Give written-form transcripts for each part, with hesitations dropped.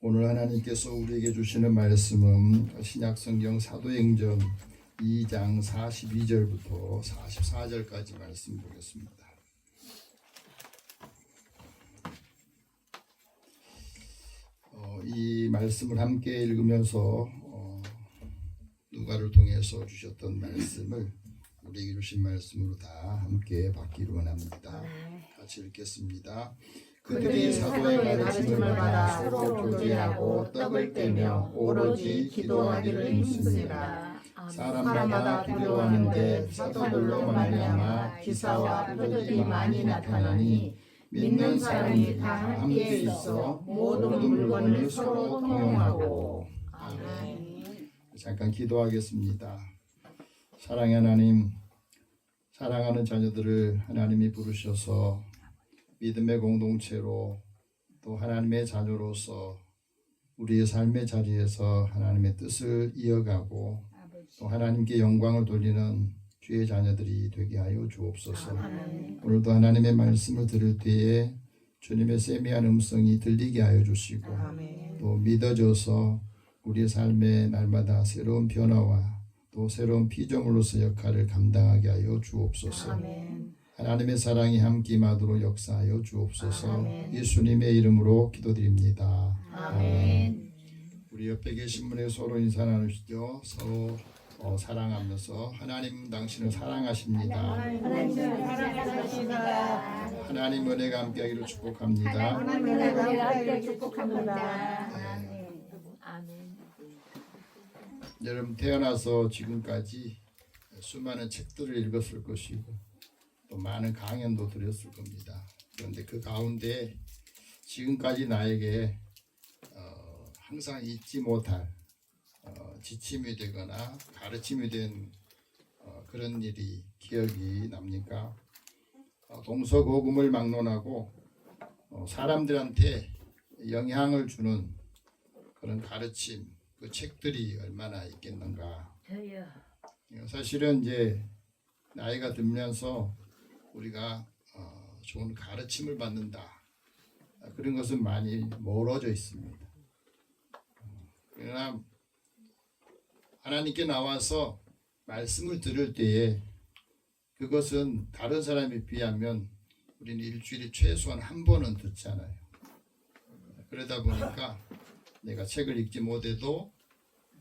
오늘 하나님께서 우리에게 주시는 말씀은 신약성경 사도행전 2장 42절부터 44절까지 말씀 보겠습니다. 이 말씀을 함께 읽으면서 누가를 통해서 주셨던 말씀을 우리에게 주신 말씀으로 다 함께 받기를 원합니다. 같이 읽겠습니다. 그들이 사도의 가르침을 받아 서로 교제하고 떡을 떼며 오로지 기도하기를 힘쓰니라. 사람마다 두려워하는데 사도들로 말미암아 기사와 표적이 많이 나타나니 믿는 사람이 다 함께 있어 모든 물건을 서로 통용하고. 아멘. 잠깐 기도하겠습니다. 사랑의 하나님, 사랑하는 자녀들을 하나님이 부르셔서 믿음의 공동체로 또 하나님의 자녀로서 우리의 삶의 자리에서 하나님의 뜻을 이어가고 또 하나님께 영광을 돌리는 주의 자녀들이 되게 하여 주옵소서. 아멘. 오늘도 하나님의 말씀을 들을 때에 주님의 세미한 음성이 들리게 하여 주시고 아멘. 또 믿어져서 우리의 삶의 날마다 새로운 변화와 또 새로운 피조물로서 역할을 감당하게 하여 주옵소서. 아멘. 하나님의 사랑이 함께 임하도록 역사하여 주옵소서. 아멘. 예수님의 이름으로 기도드립니다. 아멘. 우리 옆에 계신 분에게 서로 인사 나누시죠. 서로 사랑하면서 하나님 당신을 사랑하십니다. 하나님 사랑하십니다. 하나님 은혜가 함께하기를 축복합니다. 하나님 은혜가 함께하기를 축복합니다. 아멘. 여러분 태어나서 지금까지 수많은 책들을 읽었을 것이고 또 많은 강연도 들었을 겁니다. 그런데 그 가운데 지금까지 나에게 항상 잊지 못할 지침이 되거나 가르침이 된 그런 일이 기억이 납니까? 동서고금을 막론하고 사람들한테 영향을 주는 그런 가르침, 그 책들이 얼마나 있겠는가. 저요. 사실은 이제 나이가 들면서 우리가 좋은 가르침을 받는다, 그런 것은 많이 멀어져 있습니다. 그러나 하나님께 나와서 말씀을 들을 때에 그것은 다른 사람에 비하면 우리는 일주일에 최소한 한 번은 듣잖아요. 그러다 보니까 내가 책을 읽지 못해도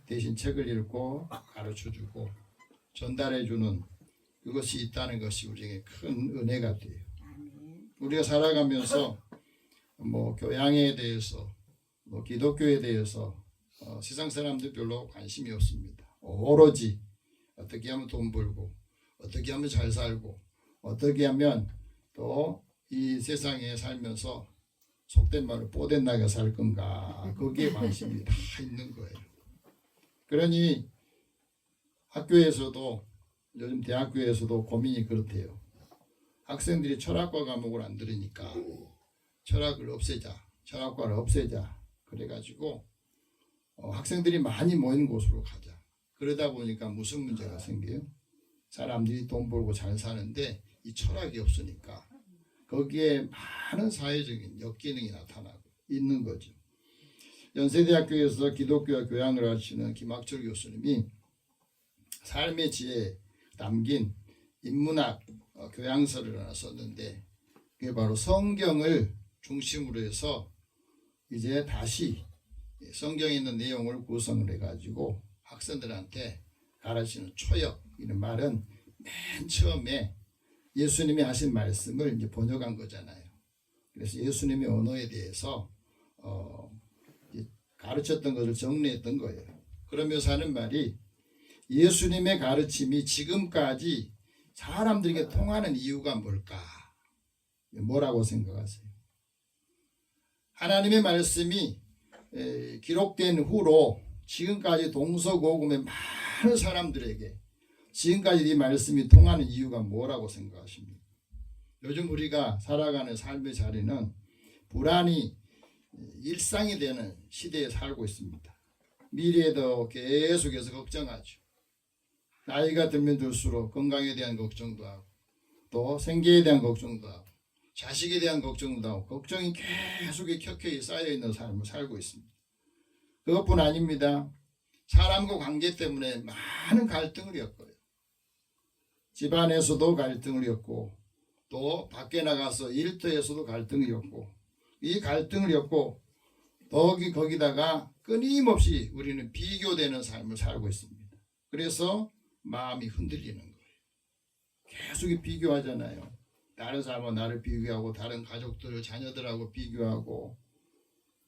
대신 책을 읽고 가르쳐주고 전달해주는 그것이 있다는 것이 우리에게 큰 은혜가 돼요. 우리가 살아가면서 교양에 대해서 기독교에 대해서 세상 사람들 별로 관심이 없습니다. 오로지 어떻게 하면 돈 벌고 어떻게 하면 잘 살고 어떻게 하면 또 이 세상에 살면서 속된 말로 뽀된 나게 살 건가, 거기에 관심이 다 있는 거예요. 그러니 학교에서도 요즘 대학교에서도 고민이 그렇대요. 학생들이 철학과 과목을 안 들으니까 철학을 없애자, 철학과를 없애자 그래가지고 학생들이 많이 모이는 곳으로 가자. 그러다 보니까 무슨 문제가 생겨요? 사람들이 돈 벌고 잘 사는데 이 철학이 없으니까 거기에 많은 사회적인 역기능이 나타나고 있는 거죠. 연세대학교에서 기독교 교양을 하시는 김학철 교수님이 삶의 지혜에 담긴 인문학 교양서를 하나 썼는데 그게 바로 성경을 중심으로 해서 이제 다시 성경에 있는 내용을 구성을 해가지고 학생들한테 가르치는 초역, 이런 말은 맨 처음에 예수님이 하신 말씀을 이제 번역한 거잖아요. 그래서 예수님의 언어에 대해서 가르쳤던 것을 정리했던 거예요. 그러면서 하는 말이 예수님의 가르침이 지금까지 사람들에게 통하는 이유가 뭘까? 뭐라고 생각하세요? 하나님의 말씀이 기록된 후로 지금까지 동서고금의 많은 사람들에게 지금까지 이 말씀이 통하는 이유가 뭐라고 생각하십니까? 요즘 우리가 살아가는 삶의 자리는 불안이 일상이 되는 시대에 살고 있습니다. 미래에도 계속해서 걱정하죠. 나이가 들면 들수록 건강에 대한 걱정도 하고 또 생계에 대한 걱정도 하고 자식에 대한 걱정도 하고 걱정이 계속 켜켜이 쌓여있는 삶을 살고 있습니다. 그것뿐 아닙니다. 사람과 관계 때문에 많은 갈등을 겪어요. 집안에서도 갈등을 겪고 또 밖에 나가서 일터에서도 갈등을 겪고 이 갈등을 겪고 거기다가 끊임없이 우리는 비교되는 삶을 살고 있습니다. 그래서 마음이 흔들리는 거예요. 계속 비교하잖아요. 다른 사람과 나를 비교하고 다른 가족들, 자녀들하고 비교하고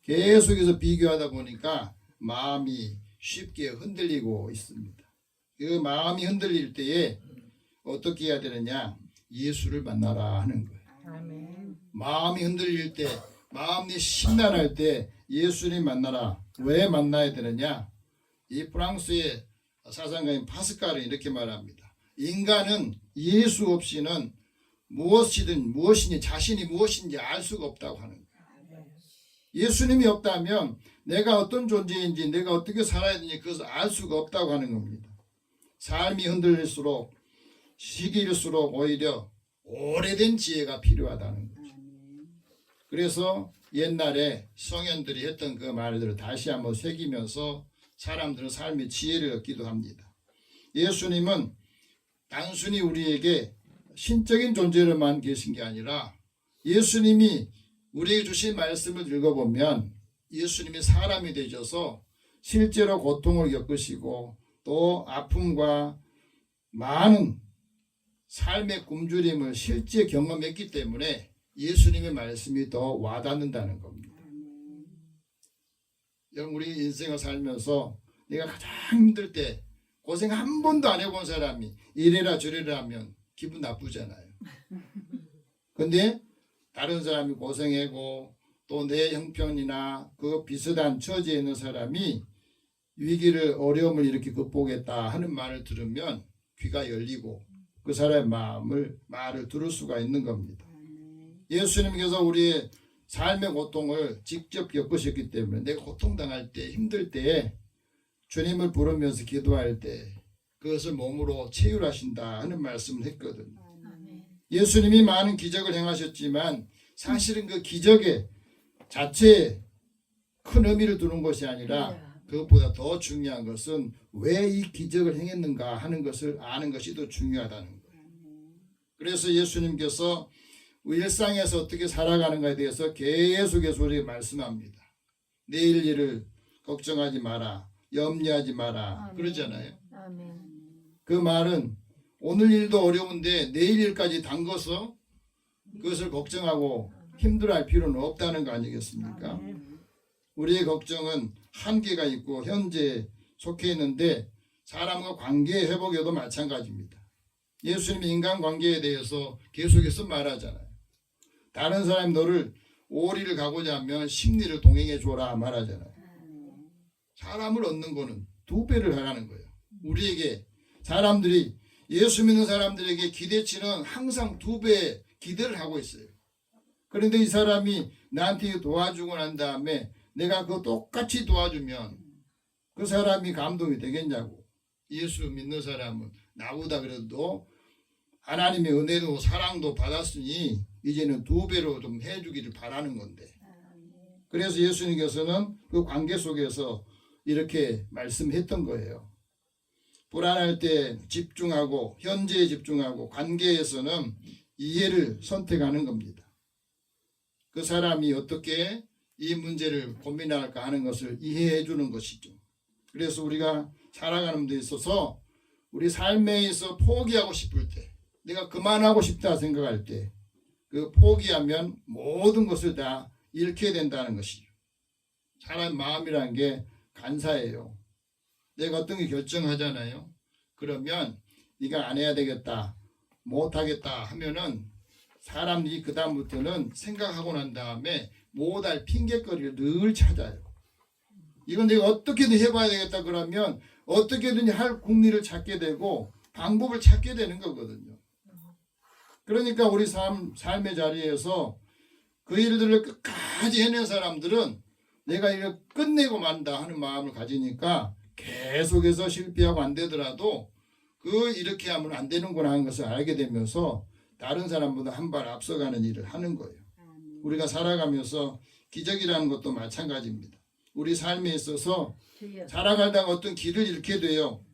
계속해서 비교하다 보니까 마음이 쉽게 흔들리고 있습니다. 그 마음이 흔들릴 때에 어떻게 해야 되느냐? 예수를 만나라 하는 거예요. 아멘. 마음이 흔들릴 때, 마음이 심란할 때 예수님 만나라. 왜 만나야 되느냐? 이 프랑스의 사상가인 파스칼은 이렇게 말합니다. 인간은 예수 없이는 무엇인지 자신이 무엇인지 알 수가 없다고 하는 거예요. 예수님이 없다면 내가 어떤 존재인지 내가 어떻게 살아야 되는지 그것을 알 수가 없다고 하는 겁니다. 삶이 흔들릴수록 시기일수록 오히려 오래된 지혜가 필요하다는 거죠. 그래서 옛날에 성현들이 했던 그 말들을 다시 한번 새기면서 사람들은 삶의 지혜를 얻기도 합니다. 예수님은 단순히 우리에게 신적인 존재로만 계신 게 아니라 예수님이 우리에게 주신 말씀을 읽어보면 예수님이 사람이 되셔서 실제로 고통을 겪으시고 또 아픔과 많은 삶의 굶주림을 실제 경험했기 때문에 예수님의 말씀이 더 와닿는다는 겁니다. 여러분 우리 인생을 살면서 내가 가장 힘들 때 고생 한 번도 안 해본 사람이 이래라 저래라 하면 기분 나쁘잖아요. 근데 다른 사람이 고생하고 또 내 형편이나 그 비슷한 처지에 있는 사람이 위기를 어려움을 이렇게 극복했다 하는 말을 들으면 귀가 열리고 그 사람의 말을 들을 수가 있는 겁니다. 예수님께서 우리의 삶의 고통을 직접 겪으셨기 때문에 내가 고통당할 때 힘들 때 주님을 부르면서 기도할 때 그것을 몸으로 체휼하신다 하는 말씀을 했거든요. 예수님이 많은 기적을 행하셨지만 사실은 그 기적의 자체에 큰 의미를 두는 것이 아니라 그것보다 더 중요한 것은 왜 이 기적을 행했는가 하는 것을 아는 것이 더 중요하다는 거예요. 그래서 예수님께서 일상에서 어떻게 살아가는가에 대해서 계속해서 우리에게 말씀합니다. 내일 일을 걱정하지 마라. 염려하지 마라. 그러잖아요. 그 말은 오늘 일도 어려운데 내일 일까지 담궈서 그것을 걱정하고 힘들어할 필요는 없다는 거 아니겠습니까? 우리의 걱정은 한계가 있고 현재에 속해 있는데 사람과 관계 회복에도 마찬가지입니다. 예수님이 인간관계에 대해서 계속해서 말하잖아요. 다른 사람이 너를 오리를 가고자 하면 십리를 동행해 줘라 말하잖아요. 사람을 얻는 거는 2배를 하라는 거예요. 우리에게 사람들이 예수 믿는 사람들에게 기대치는 항상 2배의 기대를 하고 있어요. 그런데 이 사람이 나한테 도와주고 난 다음에 내가 그거 똑같이 도와주면 그 사람이 감동이 되겠냐고. 예수 믿는 사람은 나보다 그래도 하나님의 은혜도 사랑도 받았으니 이제는 2배로 좀 해주기를 바라는 건데. 그래서 예수님께서는 그 관계 속에서 이렇게 말씀했던 거예요. 불안할 때 집중하고 현재에 집중하고 관계에서는 이해를 선택하는 겁니다. 그 사람이 어떻게 이 문제를 고민할까 하는 것을 이해해 주는 것이죠. 그래서 우리가 살아가는 데 있어서 우리 삶에 있어 포기하고 싶을 때 내가 그만하고 싶다 생각할 때 그 포기하면 모든 것을 다 잃게 된다는 것이죠. 사람 마음이라는 게 간사해요. 내가 어떤 게 결정하잖아요. 그러면 네가 안 해야 되겠다 못하겠다 하면은 사람이 그 다음부터는 생각하고 난 다음에 못할 핑계거리를 늘 찾아요. 이건 내가 어떻게든 해봐야 되겠다 그러면 어떻게든 할 궁리를 찾게 되고 방법을 찾게 되는 거거든요. 그러니까 우리 삶의 자리에서 그 일들을 끝까지 해낸 사람들은 내가 이걸 끝내고 만다 하는 마음을 가지니까 계속해서 실패하고 안 되더라도 이렇게 하면 안 되는구나 하는 것을 알게 되면서 다른 사람보다 한 발 앞서가는 일을 하는 거예요. 우리가 살아가면서 기적이라는 것도 마찬가지입니다. 우리 삶에 있어서 주여. 살아가다가 어떤 길을 잃게 돼요.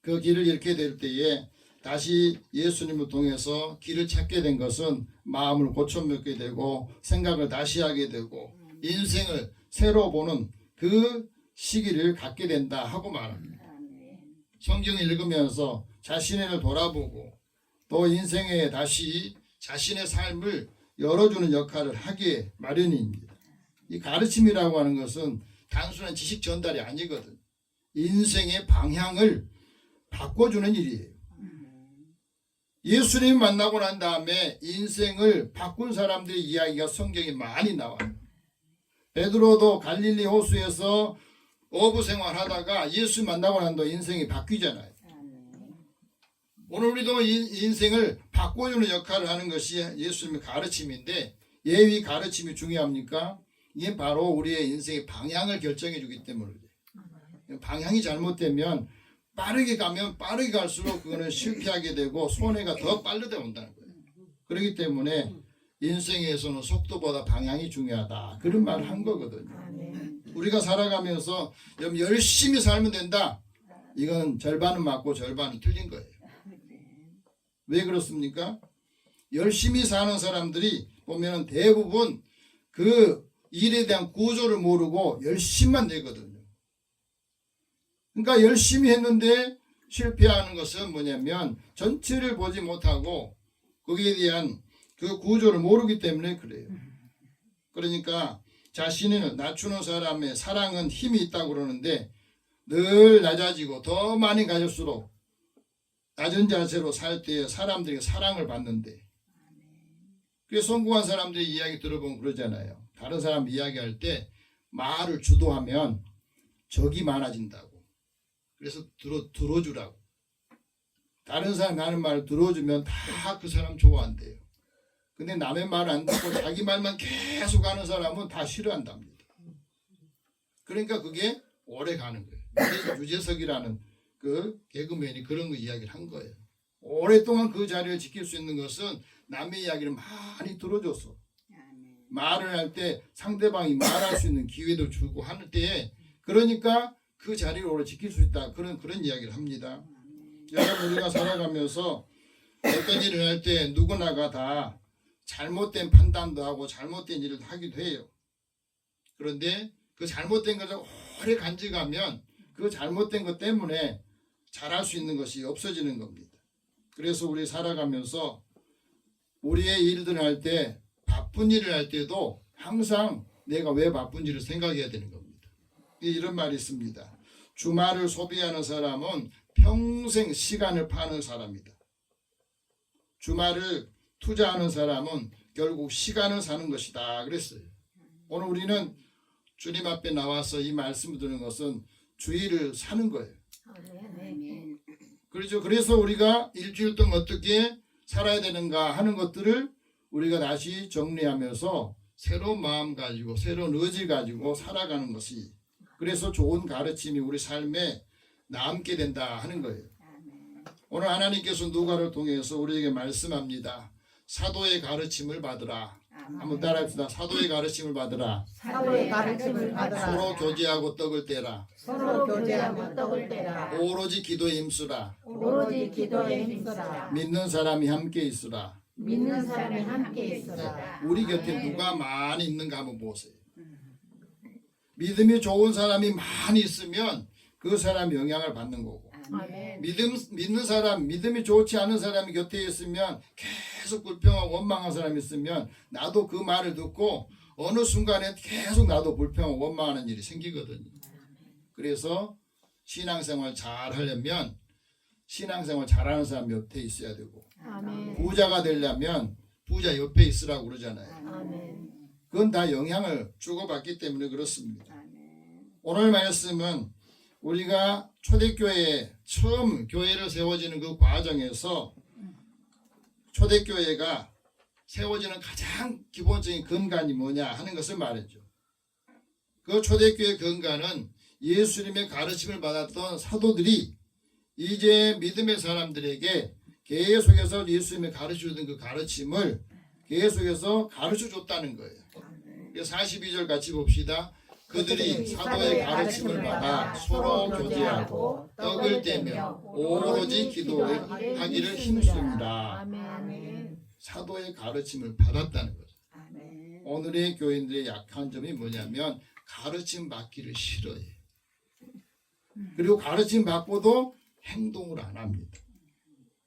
그 길을 잃게 될 때에 다시 예수님을 통해서 길을 찾게 된 것은 마음을 고쳐먹게 되고 생각을 다시 하게 되고 인생을 새로 보는 그 시기를 갖게 된다 하고 말합니다. 성경을 읽으면서 자신을 돌아보고 또 인생에 다시 자신의 삶을 열어주는 역할을 하기에 마련입니다. 이 가르침이라고 하는 것은 단순한 지식 전달이 아니거든. 인생의 방향을 바꿔주는 일이에요. 예수님 만나고 난 다음에 인생을 바꾼 사람들의 이야기가 성경에 많이 나와요. 베드로도 갈릴리 호수에서 어부 생활하다가 예수 만나고 난 다음에 인생이 바뀌잖아요. 오늘 우리도 인생을 바꿔주는 역할을 하는 것이 예수님의 가르침인데 예의 가르침이 중요합니까? 이게 바로 우리의 인생의 방향을 결정해 주기 때문에 그래요. 방향이 잘못되면 빠르게 가면 빠르게 갈수록 그거는 실패하게 되고 손해가 더 빠르게 온다는 거예요. 그렇기 때문에 인생에서는 속도보다 방향이 중요하다. 그런 말을 한 거거든요. 우리가 살아가면서 열심히 살면 된다. 이건 절반은 맞고 절반은 틀린 거예요. 왜 그렇습니까? 열심히 사는 사람들이 보면 대부분 그 일에 대한 구조를 모르고 열심만 내거든요. 그러니까 열심히 했는데 실패하는 것은 뭐냐면 전체를 보지 못하고 거기에 대한 그 구조를 모르기 때문에 그래요. 그러니까 자신을 낮추는 사람의 사랑은 힘이 있다고 그러는데 늘 낮아지고 더 많이 가질수록 낮은 자세로 살 때 사람들이 사랑을 받는데 그래서 성공한 사람들의 이야기 들어보면 그러잖아요. 다른 사람 이야기할 때 말을 주도하면 적이 많아진다고. 그래서 들어주라고. 다른 사람이 하는 말을 들어주면 다 그 사람 좋아한대요. 근데 남의 말을 안 듣고 자기 말만 계속 하는 사람은 다 싫어한답니다. 그러니까 그게 오래 가는 거예요. 유재석이라는 그 개그맨이 그런 거 이야기를 한 거예요. 오랫동안 그 자리를 지킬 수 있는 것은 남의 이야기를 많이 들어줘서 말을 할 때 상대방이 말할 수 있는 기회도 주고 하는 때에 그러니까 그 자리를 오래 지킬 수 있다. 그런 이야기를 합니다. 여러분 우리가 살아가면서 어떤 일을 할 때 누구나가 다 잘못된 판단도 하고 잘못된 일을 하기도 해요. 그런데 그 잘못된 것을 오래 간직하면 그 잘못된 것 때문에 잘할 수 있는 것이 없어지는 겁니다. 그래서 우리 살아가면서 우리의 일들을 할 때 바쁜 일을 할 때도 항상 내가 왜 바쁜지를 생각해야 되는 겁니다. 이런 말이 있습니다. 주말을 소비하는 사람은 평생 시간을 파는 사람이다. 주말을 투자하는 사람은 결국 시간을 사는 것이다. 그랬어요. 오늘 우리는 주님 앞에 나와서 이 말씀을 드리는 것은 주일을 사는 거예요. 그렇죠. 그래서 우리가 일주일 동안 어떻게 살아야 되는가 하는 것들을 우리가 다시 정리하면서 새로운 마음 가지고 새로운 의지 가지고 살아가는 것이 그래서 좋은 가르침이 우리 삶에 남게 된다 하는 거예요. 오늘 하나님께서 누가를 통해서 우리에게 말씀합니다. 사도의 가르침을 받으라. 한번 따라합시다. 사도의 가르침을 받으라. 사도의 가르침을 받으라. 서로 교제하고 떡을 떼라. 서로 교제하고 떡을 떼라. 오로지 기도에 힘쓰라. 오로지 기도에 힘쓰라. 믿는 사람이 함께 있으라. 믿는 사람이 함께 있으라. 우리 곁에 누가 많이 있는가 한번 보세요. 믿음이 좋은 사람이 많이 있으면 그 사람이 영향을 받는 거고 믿는 사람, 믿음이 좋지 않은 사람이 곁에 있으면 계속 불평하고 원망한 사람이 있으면 나도 그 말을 듣고 어느 순간에 계속 나도 불평하고 원망하는 일이 생기거든요. 그래서 신앙생활 잘 하려면 신앙생활 잘하는 사람 옆에 있어야 되고 부자가 되려면 부자 옆에 있으라고 그러잖아요. 그건 다 영향을 주고받기 때문에 그렇습니다. 오늘 말씀은 우리가 초대교회에 처음 교회를 세워지는 그 과정에서 초대교회가 세워지는 가장 기본적인 근간이 뭐냐 하는 것을 말했죠. 그 초대교회 근간은 예수님의 가르침을 받았던 사도들이 이제 믿음의 사람들에게 계속해서 예수님이 가르쳐주던 그 가르침을 계속해서 가르쳐줬다는 거예요. 42절 같이 봅시다. 그들이 사도의 가르침을 받아 서로 교제하고 떡을 떼며 오로지 기도하기를 힘씁니다. 아멘. 사도의 가르침을 받았다는 거죠. 아멘. 오늘의 교인들의 약한 점이 뭐냐면 가르침 받기를 싫어해요. 그리고 가르침 받고도 행동을 안 합니다.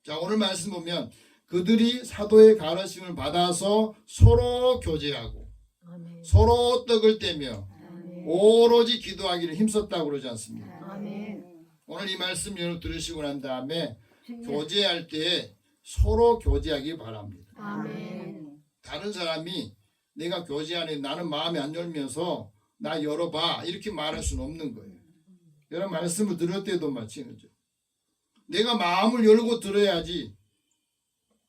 자, 오늘 말씀 보면 그들이 사도의 가르침을 받아서 서로 교제하고 아멘. 서로 떡을 떼며 아멘. 오로지 기도하기를 힘썼다고 그러지 않습니까? 아멘. 오늘 이 말씀 여러분 들으시고 난 다음에 교제할 때 서로 교제하기 바랍니다. 아멘. 다른 사람이 내가 교제하는 나는 마음이 안 열면서 나 열어봐 이렇게 말할 수는 없는 거예요. 여러분 말씀을 들을 때도 마찬가지죠. 내가 마음을 열고 들어야지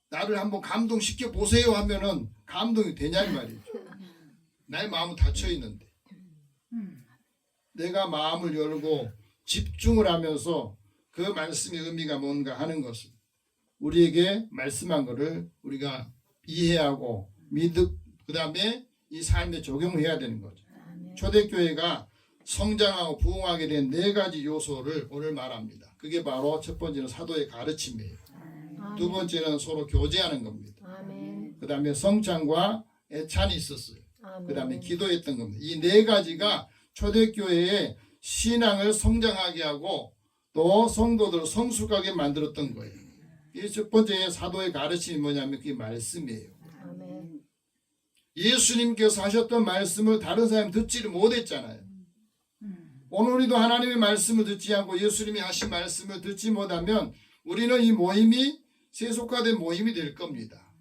나를 한번 감동시켜 보세요 하면은 감동이 되냐 이 말이죠. 나의 마음은 닫혀 있는데 내가 마음을 열고 집중을 하면서 그 말씀의 의미가 뭔가 하는 것을 우리에게 말씀한 것을 우리가 이해하고 그 다음에 이 삶에 적용해야 되는 거죠. 초대교회가 성장하고 부흥하게 된 4가지 요소를 오늘 말합니다. 그게 바로 첫 번째는 사도의 가르침이에요. 두 번째는 서로 교제하는 겁니다. 아멘. 그 다음에 성찬과 애찬이 있었어요. 아멘. 그 다음에 기도했던 겁니다. 이 4가지가 초대교회의 신앙을 성장하게 하고 또 성도들을 성숙하게 만들었던 거예요. 이 첫 번째 사도의 가르침이 뭐냐면 그게 말씀이에요. 아멘. 예수님께서 하셨던 말씀을 다른 사람이 듣지를 못했잖아요. 오늘 우리도 하나님의 말씀을 듣지 않고 예수님이 하신 말씀을 듣지 못하면 우리는 이 모임이 세속화된 모임이 될 겁니다.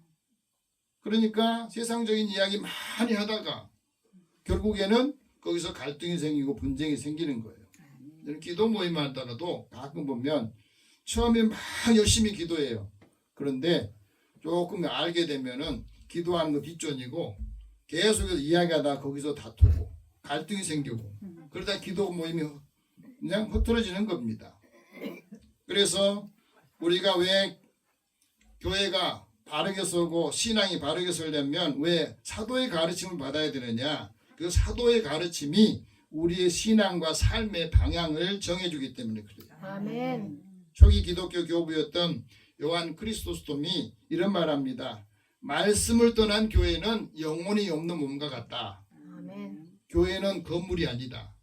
그러니까 세상적인 이야기 많이 하다가 결국에는 거기서 갈등이 생기고 분쟁이 생기는 거예요. 기도 모임 하더라도 가끔 보면 처음에 막 열심히 기도해요. 그런데 조금 알게 되면은 기도하는 거 뒷전이고 계속해서 이야기하다가 거기서 다투고 갈등이 생기고 그러다 기도 모임이 그냥 흐트러지는 겁니다. 그래서 우리가 왜 교회가 바르게 서고 신앙이 바르게 서려면 왜 사도의 가르침을 받아야 되느냐? 그 사도의 가르침이 우리의 신앙과 삶의 방향을 정해주기 때문에 그래요. 아멘. 초기 기독교 교부였던 요한 크리스토스톰이 이런 말합니다. 말씀을 떠난 교회는 영혼이 없는 몸과 같다. 아멘. 교회는 건물이 아니다.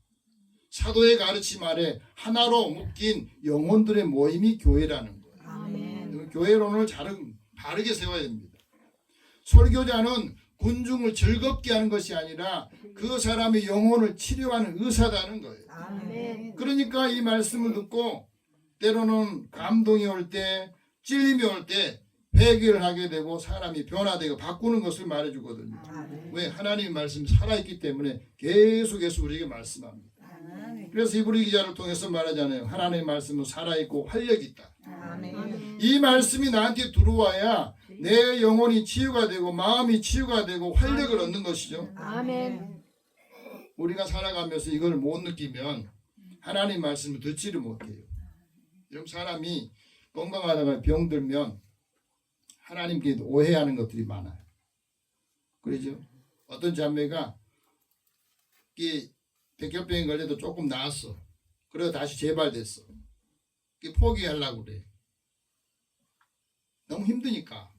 사도의 가르침 아래 하나로 묶인 영혼들의 모임이 교회라는 거예요. 아멘. 교회론을 바르게 세워야 됩니다. 설교자는 군중을 즐겁게 하는 것이 아니라 그 사람의 영혼을 치료하는 의사다는 거예요. 아멘. 그러니까 이 말씀을 듣고 때로는 감동이 올 때, 찔림이 올 때 회개를 하게 되고 사람이 변화되고 바꾸는 것을 말해주거든요. 왜? 하나님의 말씀이 살아있기 때문에 계속해서 우리에게 말씀합니다. 그래서 히브리 기자를 통해서 말하잖아요. 하나님의 말씀은 살아있고 활력이 있다. 아멘. 이 말씀이 나한테 들어와야 내 영혼이 치유가 되고 마음이 치유가 되고 활력을 얻는 것이죠. 아멘. 우리가 살아가면서 이걸 못 느끼면 하나님 말씀을 듣지를 못해요. 여러분 사람이 건강하다가 병들면 하나님께 오해하는 것들이 많아요. 그러죠? 어떤 자매가 이 백혈병에 걸려도 조금 나았어. 그래서 다시 재발됐어. 포기하려고 그래. 너무 힘드니까.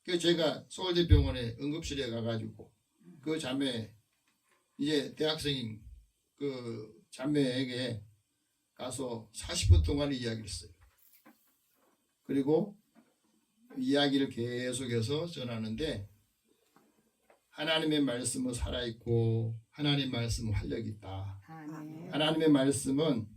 그래서 제가 서울대병원에 응급실에 가가지고 그 자매 이제 대학생인 그 자매에게 가서 40분 동안 이야기를 했어요. 그리고 이야기를 계속해서 전하는데 하나님의 말씀은 살아있고 하나님의 말씀은 활력이 있다. 하나님의 말씀은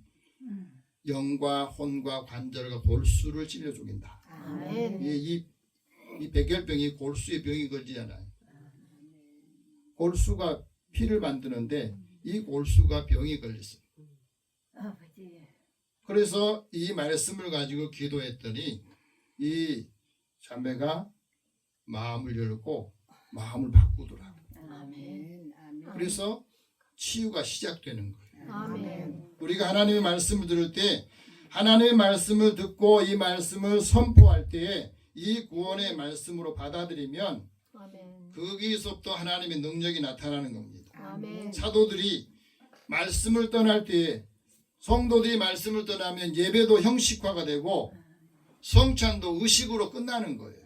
영과 혼과 관절과 골수를 찔러 죽인다. 아멘. 이 백혈병이 골수의 병이 걸리잖아요. 골수가 피를 만드는데 이 골수가 병이 걸렸어요. 그래서 이 말씀을 가지고 기도했더니 이 자매가 마음을 열고 마음을 바꾸더라고요. 아멘. 그래서 치유가 시작되는 거예요. 아멘. 우리가 하나님의 말씀을 들을 때 하나님의 말씀을 듣고 이 말씀을 선포할 때 이 구원의 말씀으로 받아들이면 아멘. 거기서부터 하나님의 능력이 나타나는 겁니다. 아멘. 사도들이 말씀을 떠날 때에 성도들이 말씀을 떠나면 예배도 형식화가 되고 성찬도 의식으로 끝나는 거예요.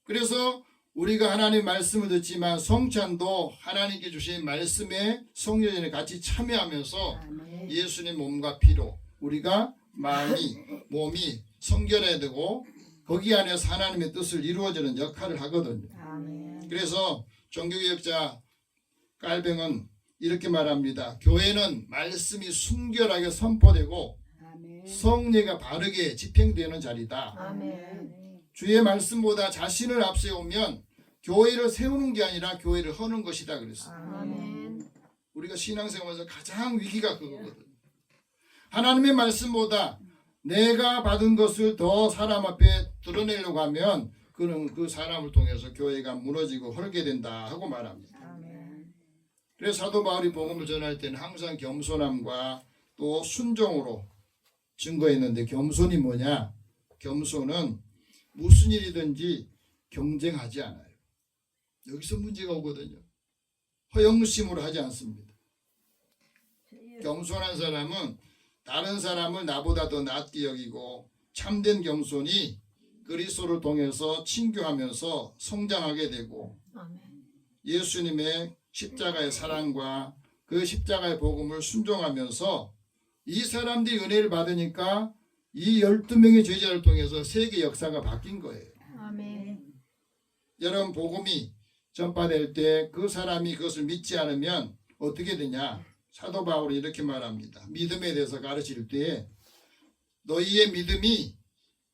그래서 우리가 하나님의 말씀을 듣지만 성찬도 하나님께 주신 말씀의 성례전에 같이 참여하면서 아멘. 예수님 몸과 피로 우리가 마음이 몸이 성결해야 되고 거기 안에서 하나님의 뜻을 이루어지는 역할을 하거든요. 아멘. 그래서 종교개혁자 깔뱅은 이렇게 말합니다. 교회는 말씀이 순결하게 선포되고 아멘. 성례가 바르게 집행되는 자리다. 아멘. 주의 말씀보다 자신을 앞세우면 교회를 세우는 게 아니라 교회를 허는 것이다 그랬어요. 아멘. 우리가 신앙생활에서 가장 위기가 그거거든요. 하나님의 말씀보다 내가 받은 것을 더 사람 앞에 드러내려고 하면 그는 그 사람을 통해서 교회가 무너지고 헐게 된다 하고 말합니다. 아멘. 그래서 사도 바울이 복음을 전할 때는 항상 겸손함과 또 순종으로 증거했는데 겸손이 뭐냐? 겸손은 무슨 일이든지 경쟁하지 않아요. 여기서 문제가 오거든요. 허영심으로 하지 않습니다. 겸손한 사람은 다른 사람을 나보다 더 낮게 여기고 참된 겸손이 그리스도를 통해서 친교하면서 성장하게 되고 아멘. 예수님의 십자가의 사랑과 그 십자가의 복음을 순종하면서 이 사람들이 은혜를 받으니까 이 12명의 제자를 통해서 세계 역사가 바뀐 거예요. 아멘. 여러분 복음이 전파될 때 그 사람이 그것을 믿지 않으면 어떻게 되냐? 사도 바울이 이렇게 말합니다. 믿음에 대해서 가르칠 때 너희의 믿음이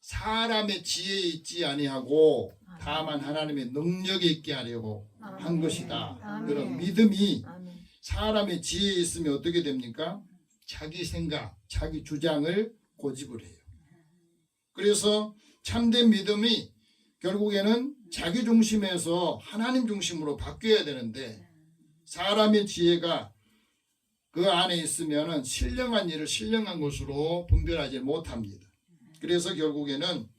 사람의 지혜에 있지 아니하고 다만 하나님의 능력에 있게 하려고 한 것이다. 아멘. 그럼 믿음이 아멘. 사람의 지혜에 있으면 어떻게 됩니까? 자기 생각, 자기 주장을 고집을 해요. 그래서 참된 믿음이 결국에는 자기 중심에서 하나님 중심으로 바뀌어야 되는데 사람의 지혜가 그 안에 있으면 신령한 일을 신령한 것으로 분별하지 못합니다. 그래서 결국에는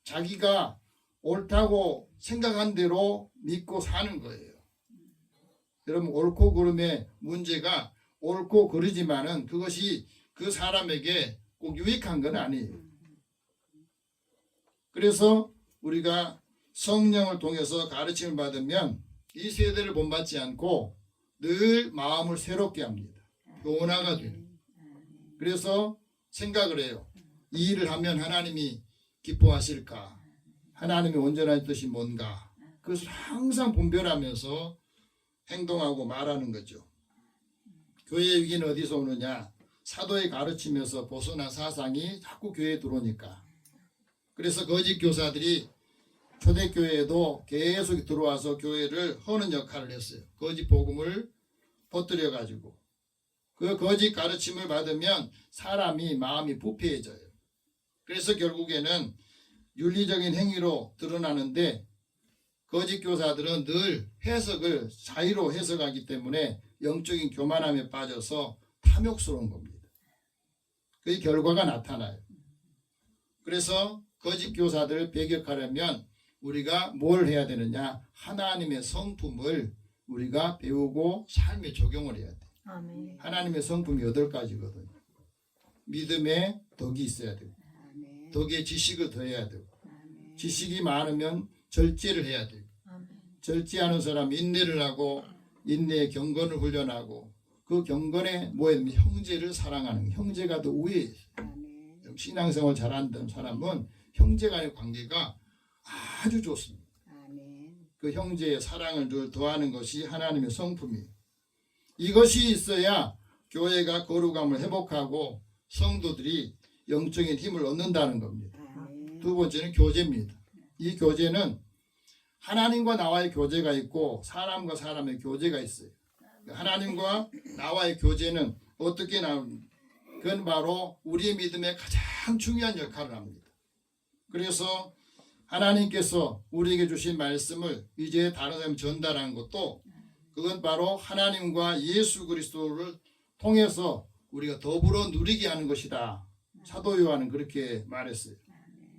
자기가 옳다고 생각한 대로 믿고 사는 거예요. 여러분 옳고 그름의 문제가 옳고 그르지만은 그것이 그 사람에게 꼭 유익한 건 아니에요. 그래서 우리가 성령을 통해서 가르침을 받으면 이 세대를 본받지 않고 늘 마음을 새롭게 합니다. 변화가 돼요. 그래서 생각을 해요. 이 일을 하면 하나님이 기뻐하실까? 하나님의 온전한 뜻이 뭔가? 그것을 항상 분별하면서 행동하고 말하는 거죠. 교회의 위기는 어디서 오느냐? 사도의 가르치면서 벗어난 사상이 자꾸 교회에 들어오니까. 그래서 거짓 교사들이 초대교회에도 계속 들어와서 교회를 허는 역할을 했어요. 거짓 복음을 퍼뜨려 가지고 그 거짓 가르침을 받으면 사람이 마음이 부패해져요. 그래서 결국에는 윤리적인 행위로 드러나는데 거짓 교사들은 늘 해석을 자의로 해석하기 때문에 영적인 교만함에 빠져서 탐욕스러운 겁니다. 그 결과가 나타나요. 그래서 거짓 교사들을 배격하려면 우리가 뭘 해야 되느냐? 하나님의 성품을 우리가 배우고 삶에 적용을 해야 돼. 아멘. 하나님의 성품이 8가지거든요. 믿음에 덕이 있어야 되고 아멘. 덕에 지식을 더해야 되고 아멘. 지식이 많으면 절제를 해야 되고 아멘. 절제하는 사람 인내를 하고 인내의 경건을 훈련하고 그 경건에 뭐였냐면 형제를 사랑하는 형제가 더 우위에 있어요. 아멘. 신앙생활 잘하는 사람은 형제 간의 관계가 아주 좋습니다. 아멘. 그 형제의 사랑을 늘 더하는 것이 하나님의 성품이에요. 이것이 있어야 교회가 거룩함을 회복하고 성도들이 영적인 힘을 얻는다는 겁니다. 아멘. 두 번째는 교제입니다. 이 교제는 하나님과 나와의 교제가 있고 사람과 사람의 교제가 있어요. 하나님과 나와의 교제는 어떻게 나옵니까? 그건 바로 우리의 믿음에 가장 중요한 역할을 합니다. 그래서 하나님께서 우리에게 주신 말씀을 이제 다른 사람에 전달한 것도 그건 바로 하나님과 예수 그리스도를 통해서 우리가 더불어 누리게 하는 것이다. 사도 요한은 그렇게 말했어요.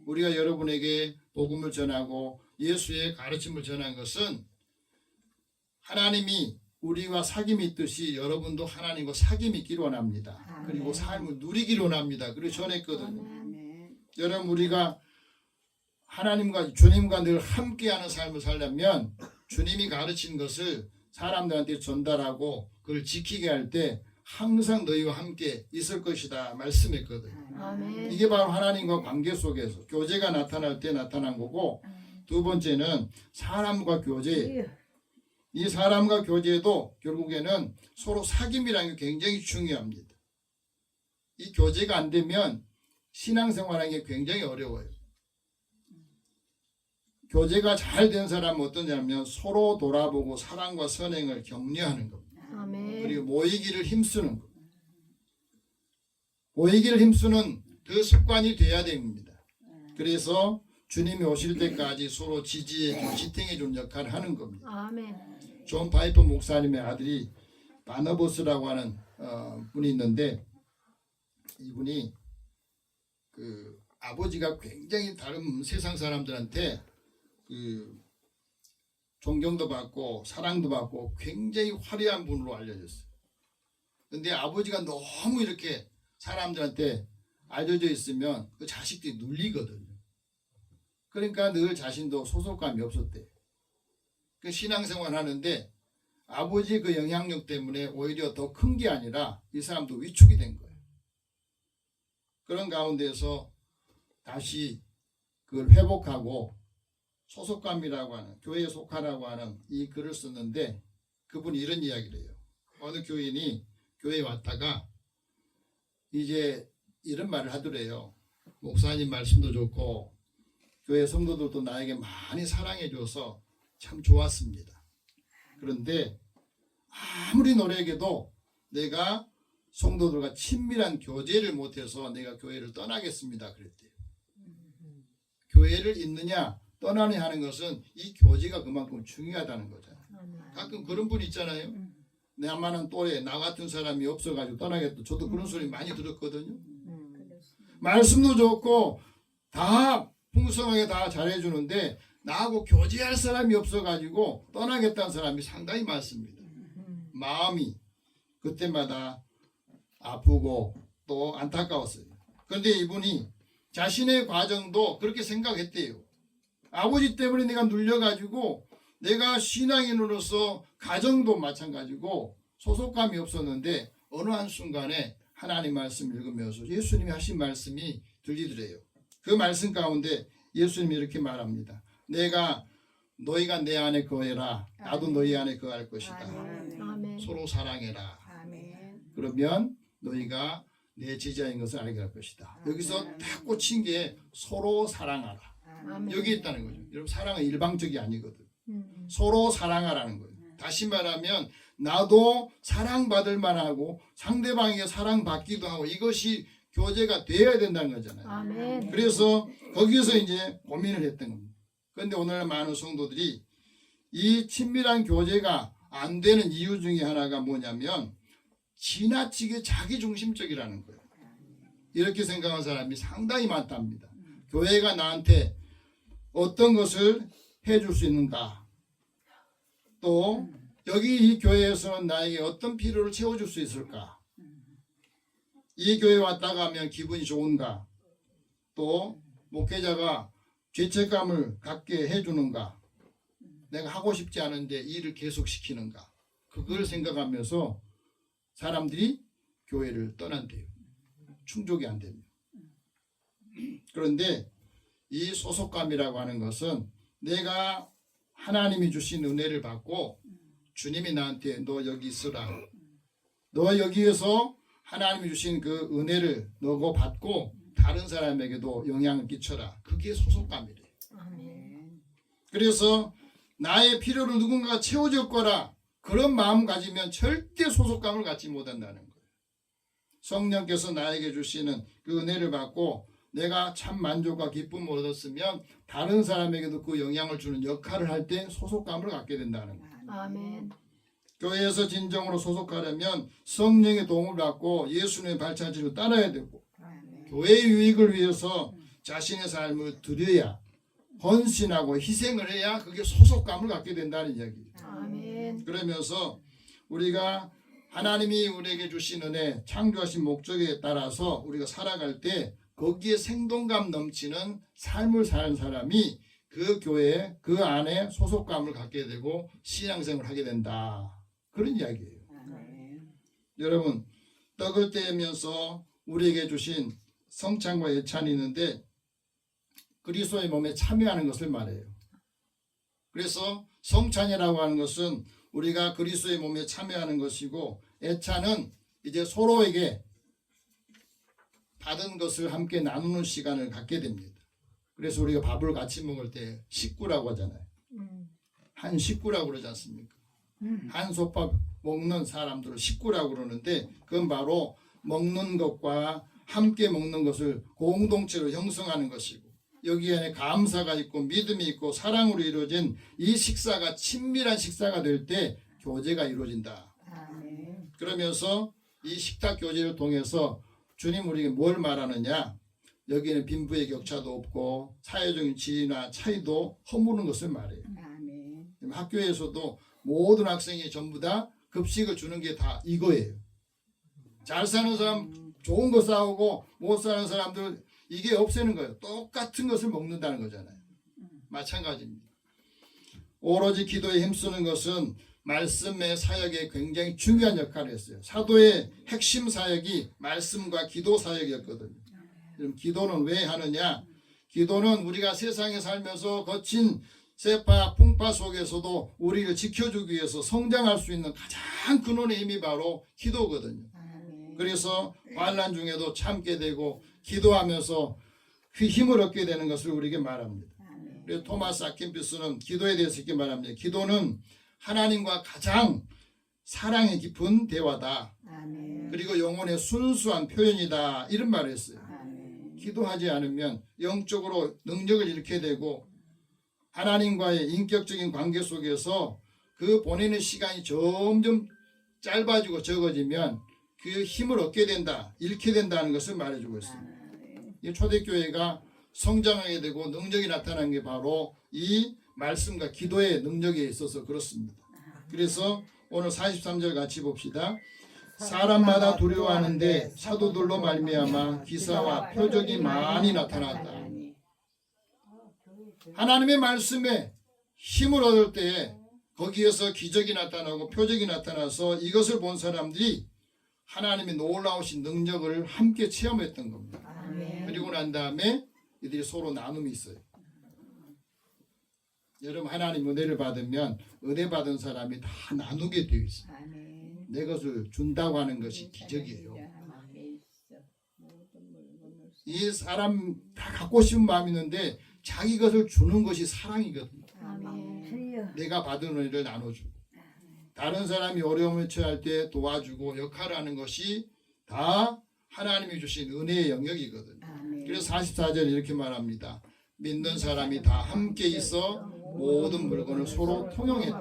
우리가 여러분에게 복음을 전하고 예수의 가르침을 전한 것은 하나님이 우리와 사귐이 있듯이 여러분도 하나님과 사귐이 있기를 원합니다. 그리고 삶을 누리기를 원합니다. 그리고 전했거든요. 아멘. 여러분 우리가 하나님과 주님과 늘 함께하는 삶을 살려면 주님이 가르친 것을 사람들한테 전달하고 그걸 지키게 할 때 항상 너희와 함께 있을 것이다 말씀했거든요. 아멘. 이게 바로 하나님과 관계 속에서 교제가 나타날 때 나타난 거고, 두 번째는 사람과 교제. 이 사람과 교제도 결국에는 서로 사귐이라는 게 굉장히 중요합니다. 이 교제가 안 되면 신앙생활하는 게 굉장히 어려워요. 교제가 잘 된 사람은 어떠냐면 서로 돌아보고 사랑과 선행을 격려하는 겁니다. 아멘. 그리고 모이기를 힘쓰는 것. 모이기를 힘쓰는 그 습관이 돼야 됩니다. 그래서 주님이 오실 때까지 서로 지지해주고 지탱해주는 역할을 하는 겁니다. 아멘. 존 파이퍼 목사님의 아들이 바너버스라고 하는 분이 있는데, 이분이 그 아버지가 굉장히 다른 세상 사람들한테 그 존경도 받고 사랑도 받고 굉장히 화려한 분으로 알려졌어요. 근데 아버지가 너무 이렇게 사람들한테 알려져 있으면 그 자식들이 눌리거든요. 그러니까 늘 자신도 소속감이 없었대요. 그 신앙생활 하는데 아버지 그 영향력 때문에 오히려 더 큰 게 아니라 이 사람도 위축이 된 거예요. 그런 가운데서 다시 그걸 회복하고 소속감이라고 하는, 교회에 속하라고 하는 이 글을 썼는데, 그분이 이런 이야기를 해요. 어느 교인이 교회에 왔다가 이제 이런 말을 하더래요. 목사님 말씀도 좋고 교회 성도들도 나에게 많이 사랑해줘서 참 좋았습니다. 그런데 아무리 노력해도 내가 성도들과 친밀한 교제를 못해서 내가 교회를 떠나겠습니다. 그랬대요. 교회를 있느냐 떠나느냐 하는 것은 이 교제가 그만큼 중요하다는 거잖아요. 가끔 그런 분 있잖아요. 나만은 또래 나 같은 사람이 없어가지고 떠나겠다. 저도 그런 소리 많이 들었거든요. 말씀도 좋고 다 풍성하게 다 잘해주는데 나하고 교제할 사람이 없어가지고 떠나겠다는 사람이 상당히 많습니다. 마음이 그때마다 아프고 또 안타까웠어요. 그런데 이분이 자신의 과정도 그렇게 생각했대요. 아버지 때문에 내가 눌려가지고 내가 신앙인으로서 가정도 마찬가지고 소속감이 없었는데 어느 한순간에 하나님 말씀 읽으면서 예수님이 하신 말씀이 들리더래요. 그 말씀 가운데 예수님이 이렇게 말합니다. 너희가 내 안에 거해라. 나도 너희 안에 거할 것이다. 아멘. 서로 사랑해라. 아멘. 그러면 너희가 내 제자인 것을 알게 할 것이다. 여기서 딱 꽂힌 게 서로 사랑하라. 아멘. 여기 있다는 거죠. 여러분 사랑은 일방적이 아니거든. 서로 사랑하라는 거예요. 다시 말하면 나도 사랑받을 만하고 상대방에게 사랑받기도 하고 이것이 교제가 되어야 된다는 거잖아요. 아멘. 그래서 거기서 이제 고민을 했던 겁니다. 그런데 오늘 많은 성도들이 이 친밀한 교제가 안 되는 이유 중에 하나가 뭐냐면 지나치게 자기중심적이라는 거예요. 이렇게 생각하는 사람이 상당히 많답니다. 교회가 나한테 어떤 것을 해줄 수 있는가, 또 여기 이 교회에서는 나에게 어떤 필요를 채워줄 수 있을까, 이 교회 왔다가 하면 기분이 좋은가, 또 목회자가 죄책감을 갖게 해주는가, 내가 하고 싶지 않은데 일을 계속 시키는가, 그걸 생각하면서 사람들이 교회를 떠난대요. 충족이 안 됩니다. 그런데 이 소속감이라고 하는 것은 내가 하나님이 주신 은혜를 받고 주님이 나한테 너 여기 있으라, 너 여기에서 하나님이 주신 그 은혜를 너고 받고 다른 사람에게도 영향을 끼쳐라. 그게 소속감이래요. 아멘. 그래서 나의 필요를 누군가가 채워줄 거라 그런 마음 가지면 절대 소속감을 갖지 못한다는 거예요. 성령께서 나에게 주시는 그 은혜를 받고 내가 참 만족과 기쁨을 얻었으면 다른 사람에게도 그 영향을 주는 역할을 할 때 소속감을 갖게 된다는 거예요. 아멘. 교회에서 진정으로 소속하려면 성령의 도움을 받고 예수님의 발자취를 따라야 되고 교회의 유익을 위해서 자신의 삶을 드려야, 헌신하고 희생을 해야 그게 소속감을 갖게 된다는 이야기예요. 아멘. 그러면서 우리가 하나님이 우리에게 주신 은혜, 창조하신 목적에 따라서 우리가 살아갈 때 거기에 생동감 넘치는 삶을 사는 사람이 그 교회, 그 안에 소속감을 갖게 되고 신앙생활을 하게 된다. 그런 이야기예요. 아멘. 여러분, 떡을 떼면서 우리에게 주신 성찬과 예찬이 있는데 그리스도의 몸에 참여하는 것을 말해요. 그래서 성찬이라고 하는 것은 우리가 그리스도의 몸에 참여하는 것이고, 예찬은 이제 서로에게 받은 것을 함께 나누는 시간을 갖게 됩니다. 그래서 우리가 밥을 같이 먹을 때 식구라고 하잖아요. 한 식구라고 그러지 않습니까? 한 솥밥 먹는 사람들을 식구라고 그러는데, 그건 바로 먹는 것과 함께 먹는 것을 공동체로 형성하는 것이고, 여기 안에 감사가 있고 믿음이 있고 사랑으로 이루어진 이 식사가 친밀한 식사가 될 때 교제가 이루어진다. 아멘. 그러면서 이 식탁 교제를 통해서 주님 우리에게 뭘 말하느냐, 여기는 빈부의 격차도 없고 사회적인 지위나 차이도 허무는 것을 말해요. 아멘. 학교에서도 모든 학생이 전부 다 급식을 주는 게 다 이거예요. 잘 사는 사람 좋은 거 싸우고 못 사는 사람들 이게 없애는 거예요. 똑같은 것을 먹는다는 거잖아요. 마찬가지입니다. 오로지 기도에 힘쓰는 것은 말씀의 사역에 굉장히 중요한 역할을 했어요. 사도의 핵심 사역이 말씀과 기도 사역이었거든요. 그럼 기도는 왜 하느냐? 기도는 우리가 세상에 살면서 거친 세파 풍파 속에서도 우리를 지켜주기 위해서 성장할 수 있는 가장 근원의 힘이 바로 기도거든요. 아멘. 그래서 환난 중에도 참게 되고 기도하면서 그 힘을 얻게 되는 것을 우리에게 말합니다. 아멘. 그래서 토마스 아킨피스는 기도에 대해서 이렇게 말합니다. 기도는 하나님과 가장 사랑이 깊은 대화다. 아멘. 그리고 영혼의 순수한 표현이다. 이런 말을 했어요. 아멘. 기도하지 않으면 영적으로 능력을 잃게 되고 하나님과의 인격적인 관계 속에서 그 보내는 시간이 점점 짧아지고 적어지면 그 힘을 얻게 된다, 잃게 된다는 것을 말해주고 있습니다. 이 초대교회가 성장하게 되고 능력이 나타난 게 바로 이 말씀과 기도의 능력에 있어서 그렇습니다. 그래서 오늘 43절 같이 봅시다. 사람마다 두려워하는데 사도들로 말미암아 기사와 표적이 많이 나타났다. 하나님의 말씀에 힘을 얻을 때에 거기에서 기적이 나타나고 표적이 나타나서 이것을 본 사람들이 하나님의 놀라우신 능력을 함께 체험했던 겁니다. 아멘. 그리고 난 다음에 이들이 서로 나눔이 있어요. 여러분, 하나님 은혜를 받으면 은혜 받은 사람이 다 나누게 되어 있어요. 아멘. 내 것을 준다고 하는 것이 기적이에요. 이 사람 다 갖고 싶은 마음이 있는데 자기 것을 주는 것이 사랑이거든요. 아멘. 내가 받은 은혜를 나눠주고 다른 사람이 어려움을 처할 때 도와주고 역할하는 것이 다 하나님이 주신 은혜의 영역이거든요. 아멘. 그래서 44절에 이렇게 말합니다. 믿는 사람이 다 함께 있어 모든 물건을 서로 통용했다.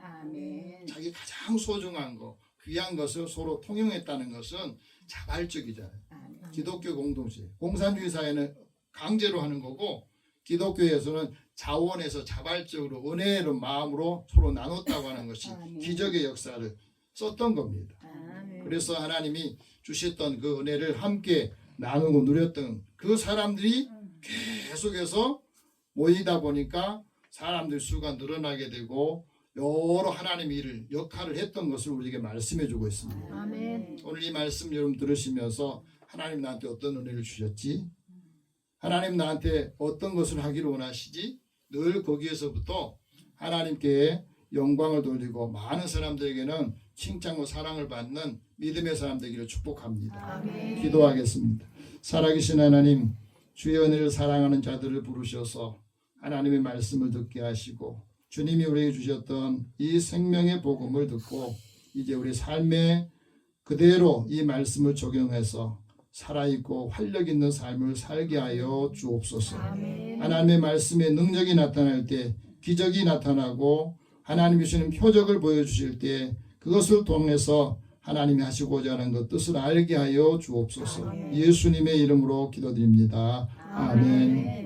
아멘. 자기 가장 소중한 거, 귀한 것을 서로 통용했다는 것은 자발적이잖아요. 아멘. 기독교 공동체, 공산주의 사회는 강제로 하는 거고 기독교에서는 자원에서 자발적으로 은혜로 마음으로 서로 나눴다고 하는 것이 기적의 역사를 썼던 겁니다. 아멘. 그래서 하나님이 주셨던 그 은혜를 함께 나누고 누렸던 그 사람들이 계속해서 모이다 보니까 사람들 수가 늘어나게 되고 여러 하나님의 일을 역할을 했던 것을 우리에게 말씀해 주고 있습니다. 아멘. 오늘 이 말씀 여러분 들으시면서 하나님 나한테 어떤 은혜를 주셨지? 하나님 나한테 어떤 것을 하기를 원하시지? 늘 거기에서부터 하나님께 영광을 돌리고 많은 사람들에게는 칭찬과 사랑을 받는 믿음의 사람 되기를 축복합니다. 아멘. 기도하겠습니다. 살아계신 하나님, 주의 은혜를 사랑하는 자들을 부르셔서 하나님의 말씀을 듣게 하시고 주님이 우리에게 주셨던 이 생명의 복음을 듣고 이제 우리 삶에 그대로 이 말씀을 적용해서 살아있고 활력 있는 삶을 살게 하여 주옵소서. 아멘. 하나님의 말씀에 능력이 나타날 때 기적이 나타나고 하나님이 주시는 표적을 보여주실 때 그것을 통해서 하나님이 하시고자 하는 것 뜻을 알게 하여 주옵소서. 예수님의 이름으로 기도드립니다. 아멘.